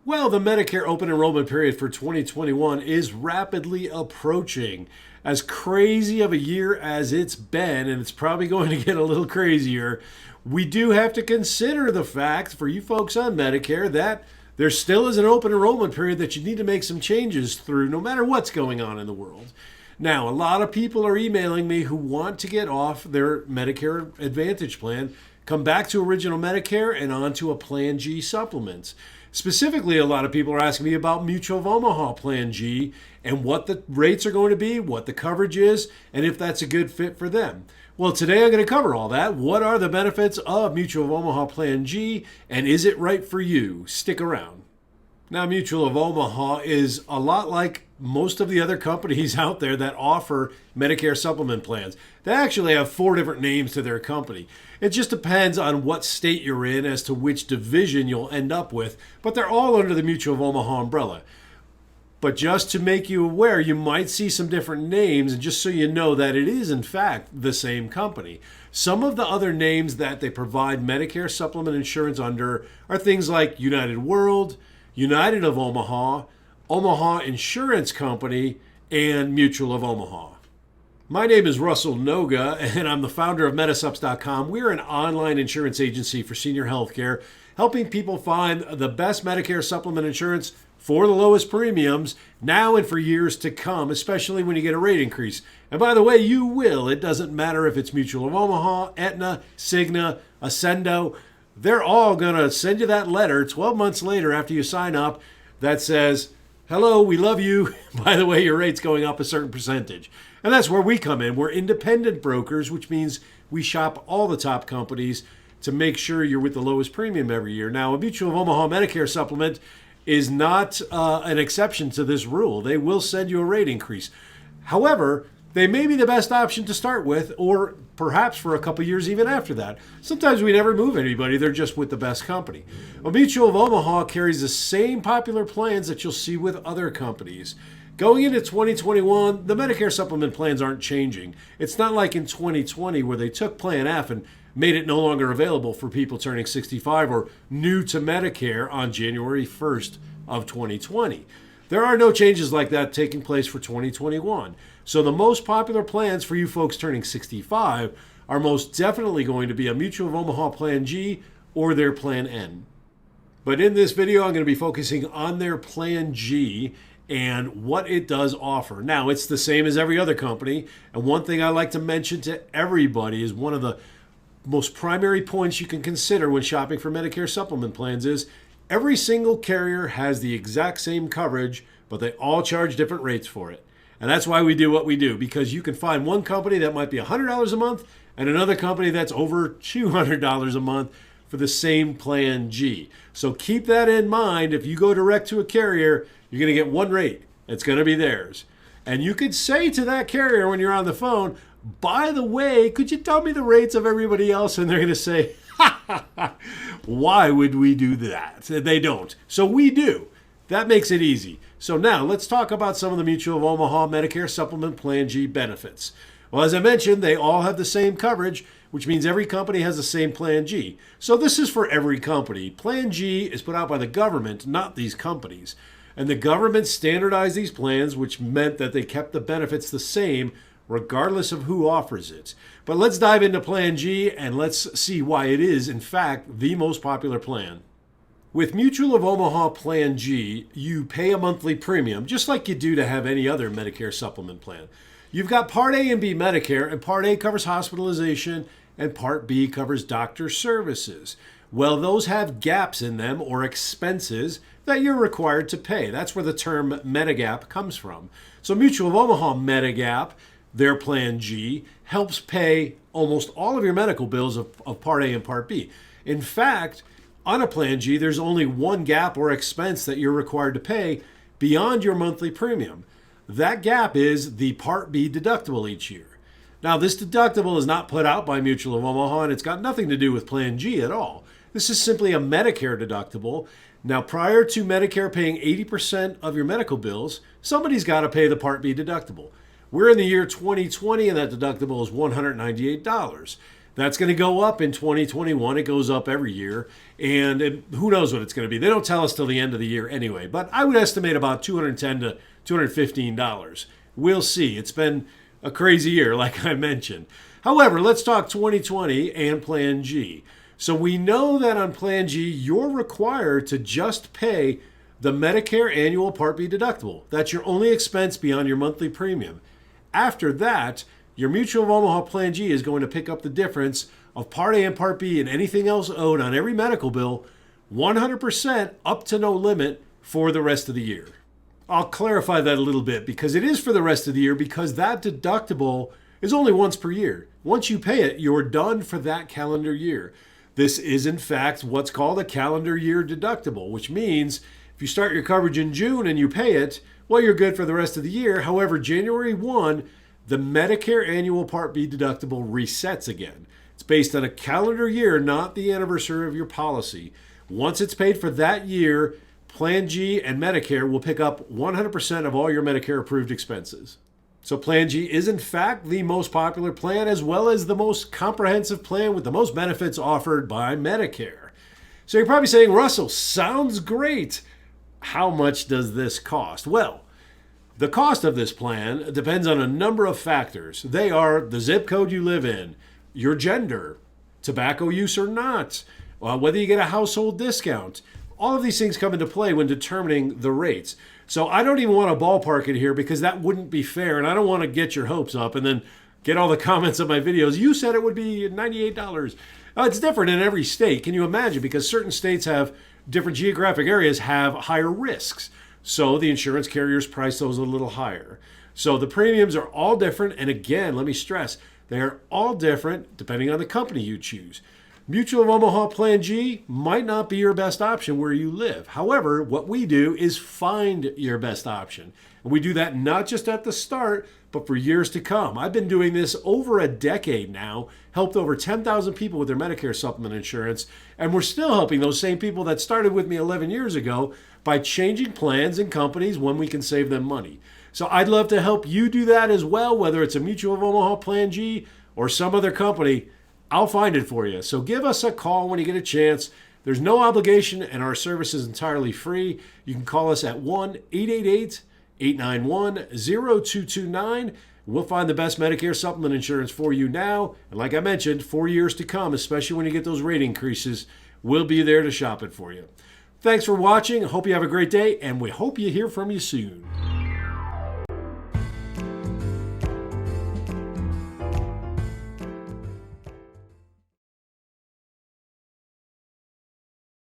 Well, the Medicare open enrollment period for 2021 is rapidly approaching. As crazy of a year as it's been, and it's probably going to get a little crazier, we do have to consider the fact for you folks on Medicare that there still is an open enrollment period that you need to make some changes through no matter what's going on in the world. Now, a lot of people are emailing me who want to get off their Medicare Advantage plan, come back to original Medicare and onto a Plan G supplement. Specifically, a lot of people are asking me about Mutual of Omaha Plan G and what the rates are going to be, what the coverage is, and if that's a good fit for them. Well, today I'm going to cover all that. What are the benefits of Mutual of Omaha Plan G, and is it right for you? Stick around. Now, Mutual of Omaha is a lot like most of the other companies out there that offer Medicare supplement plans. They actually have 4 different names to their company. It just depends on what state you're in as to which division you'll end up with, but they're all under the Mutual of Omaha umbrella. But just to make you aware, you might see some different names, and just so you know that it is, in fact, the same company. Some of the other names that they provide Medicare supplement insurance under are things like United World, United of Omaha, Omaha Insurance Company, and Mutual of Omaha. My name is Russell Noga, and I'm the founder of Medisupps.com. We're an online insurance agency for senior healthcare, helping people find the best Medicare supplement insurance for the lowest premiums now and for years to come, especially when you get a rate increase. And by the way, you will. It doesn't matter if it's Mutual of Omaha, Aetna, Cigna, Ascendo. They're all going to send you that letter 12 months later after you sign up that says, hello, we love you. By the way, your rate's going up a certain percentage. And that's where we come in. We're independent brokers, which means we shop all the top companies to make sure you're with the lowest premium every year. Now, a Mutual of Omaha Medicare supplement is not an exception to this rule. They will send you a rate increase. However, they may be the best option to start with, or perhaps for a couple years even after that. Sometimes we never move anybody. They're just with the best company. Well, Mutual of Omaha carries the same popular plans that you'll see with other companies. Going into 2021, the Medicare supplement plans aren't changing. It's not like in 2020 where they took Plan F and made it no longer available for people turning 65 or new to Medicare on January 1st of 2020. There are no changes like that taking place for 2021. So the most popular plans for you folks turning 65 are most definitely going to be a Mutual of Omaha Plan G or their Plan N. But in this video, I'm going to be focusing on their Plan G and what it does offer. Now, it's the same as every other company. And one thing I like to mention to everybody is one of the most primary points you can consider when shopping for Medicare supplement plans is every single carrier has the exact same coverage, but they all charge different rates for it. And that's why we do what we do, because you can find one company that might be $100 a month and another company that's over $200 a month for the same Plan G. So keep that in mind. If you go direct to a carrier, you're going to get one rate. It's going to be theirs. And you could say to that carrier when you're on the phone, by the way, could you tell me the rates of everybody else? And they're going to say, why would we do that? They don't. So we do. That makes it easy. So now let's talk about some of the Mutual of Omaha Medicare Supplement Plan G benefits. Well, as I mentioned, they all have the same coverage, which means every company has the same Plan G. So this is for every company. Plan G is put out by the government, not these companies. And the government standardized these plans, which meant that they kept the benefits the same regardless of who offers it. But let's dive into Plan G and let's see why it is, in fact, the most popular plan. With Mutual of Omaha Plan G, you pay a monthly premium, just like you do to have any other Medicare supplement plan. You've got Part A and B Medicare, and Part A covers hospitalization, and Part B covers doctor services. Well, those have gaps in them, or expenses, that you're required to pay. That's where the term Medigap comes from. So Mutual of Omaha Medigap, their Plan G, helps pay almost all of your medical bills of Part A and Part B. In fact, on a Plan G, there's only one gap or expense that you're required to pay beyond your monthly premium. That gap is the Part B deductible each year. Now, this deductible is not put out by Mutual of Omaha, and it's got nothing to do with Plan G at all. This is simply a Medicare deductible. Now, prior to Medicare paying 80% of your medical bills, somebody's got to pay the Part B deductible. We're in the year 2020, and that deductible is $198. That's going to go up in 2021. It goes up every year. And who knows what it's going to be. They don't tell us till the end of the year anyway. But I would estimate about $210 to $215. We'll see. It's been a crazy year, like I mentioned. However, let's talk 2020 and Plan G. So we know that on Plan G, you're required to just pay the Medicare annual Part B deductible. That's your only expense beyond your monthly premium. After that, your Mutual of Omaha Plan G is going to pick up the difference of Part A and Part B and anything else owed on every medical bill 100% up to no limit for the rest of the year. I'll clarify that a little bit because it is for the rest of the year because that deductible is only once per year. Once you pay it, you're done for that calendar year. This is, in fact, what's called a calendar year deductible, which means if you start your coverage in June and you pay it, well, you're good for the rest of the year. However, January 1, the Medicare annual Part B deductible resets again. It's based on a calendar year, not the anniversary of your policy. Once it's paid for that year, Plan G and Medicare will pick up 100% of all your Medicare approved expenses. So Plan G is in fact the most popular plan as well as the most comprehensive plan with the most benefits offered by Medicare. So you're probably saying, Russell, sounds great. How much does this cost? Well, the cost of this plan depends on a number of factors. They are the zip code you live in, your gender, tobacco use or not, whether you get a household discount. All of these things come into play when determining the rates. So I don't even want to ballpark it here because that wouldn't be fair, and I don't want to get your hopes up and then get all the comments on my videos. You said it would be $98. It's different in every state. Can you imagine? Because certain states have different geographic areas have higher risks. So the insurance carriers price those a little higher. So the premiums are all different. And again, let me stress, they are all different depending on the company you choose. Mutual of Omaha Plan G might not be your best option where you live. However, what we do is find your best option. And we do that not just at the start, but for years to come. I've been doing this over a decade now, helped over 10,000 people with their Medicare supplement insurance, and we're still helping those same people that started with me 11 years ago by changing plans and companies when we can save them money. So I'd love to help you do that as well, whether it's a Mutual of Omaha Plan G or some other company. I'll find it for you. So give us a call when you get a chance. There's no obligation, and our service is entirely free. You can call us at 1-888-891-0229. We'll find the best Medicare supplement insurance for you now. And like I mentioned, for years to come, especially when you get those rate increases, we'll be there to shop it for you. Thanks for watching. I hope you have a great day, and we hope you hear from you soon.